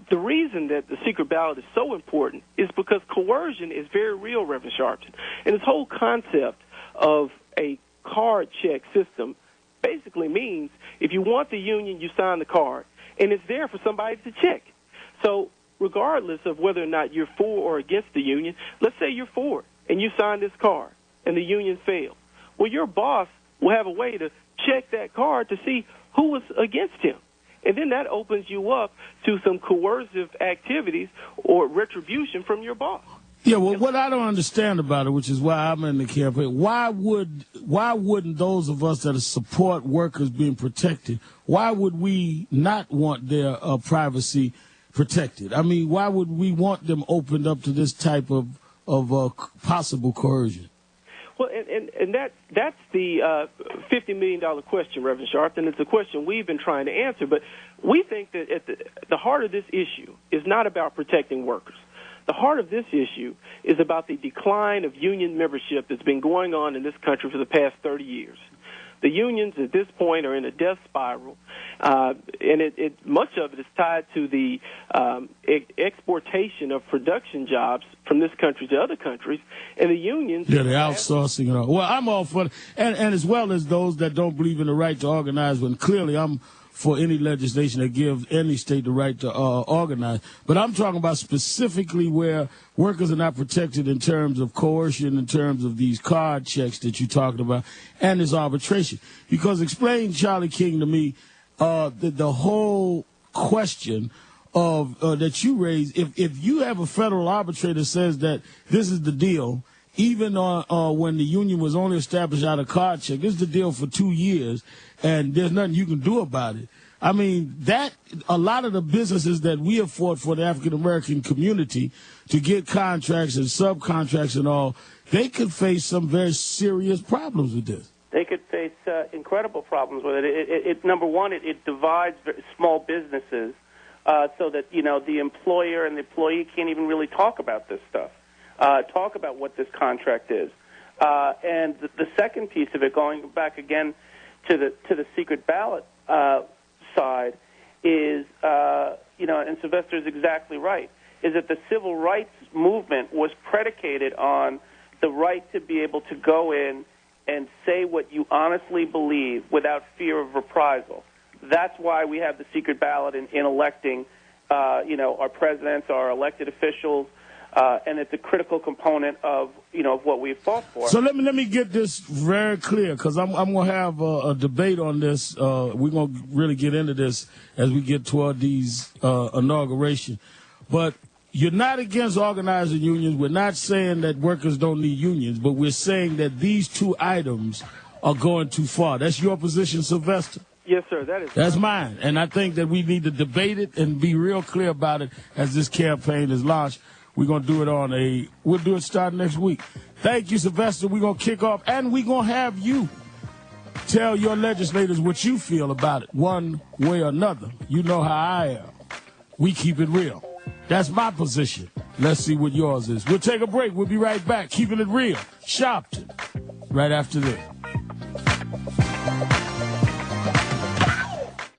the reason that the secret ballot is so important is because coercion is very real, Reverend Sharpton. And this whole concept of a card check system basically means if you want the union, you sign the card, and it's there for somebody to check. So regardless of whether or not you're for or against the union, let's say you're for it, and you sign this card, and the union failed. Well, your boss will have a way to check that card to see who was against him. And then that opens you up to some coercive activities or retribution from your boss. Yeah, well, what I don't understand about it, which is why I'm in the campaign, why wouldn't those of us that support workers being protected, why would we not want their privacy protected? I mean, why would we want them opened up to this type of possible coercion? Well, and that's the $50 million question, Reverend Sharpton. It's a question we've been trying to answer, but we think that at the heart of this issue is not about protecting workers. The heart of this issue is about the decline of union membership that's been going on in this country for the past 30 years. The unions at this point are in a death spiral, and much of it is tied to the exportation of production jobs from this country to other countries, and the unions... Yeah, the outsourcing and all. Well, I'm all for it, and as well as those that don't believe in the right to organize, when clearly I'm for any legislation that gives any state the right to organize. But I'm talking about specifically where workers are not protected in terms of coercion, in terms of these card checks that you're talking about, and this arbitration. Because explain, Charlie King, to me, the whole question of that you raised. If you have a federal arbitrator that says that this is the deal, even when the union was only established out of card check, this is the deal for 2 years, and there's nothing you can do about it. I mean, a lot of the businesses that we have fought for the African-American community to get contracts and subcontracts and all, they could face some very serious problems with this. They could face incredible problems with it. Number one, it divides small businesses so that, the employer and the employee can't even really talk about this stuff, talk about what this contract is. And the second piece of it, going back again to the secret ballot side, is, and Sylvester is exactly right, is that the civil rights movement was predicated on the right to be able to go in and say what you honestly believe without fear of reprisal. That's why we have the secret ballot in electing, our presidents, our elected officials, and it's a critical component of what we've fought for. So let me get this very clear, because I'm going to have a debate on this. We're going to really get into this as we get toward these inauguration. But you're not against organizing unions. We're not saying that workers don't need unions, but we're saying that these two items are going too far. That's your position, Sylvester? Yes, sir. That's mine. And I think that we need to debate it and be real clear about it as this campaign is launched. We're going to do it we'll do it starting next week. Thank you, Sylvester. We're going to kick off, and we're going to have you tell your legislators what you feel about it, one way or another. You know how I am. We keep it real. That's my position. Let's see what yours is. We'll take a break. We'll be right back. Keeping it real. Sharpton. Right after this.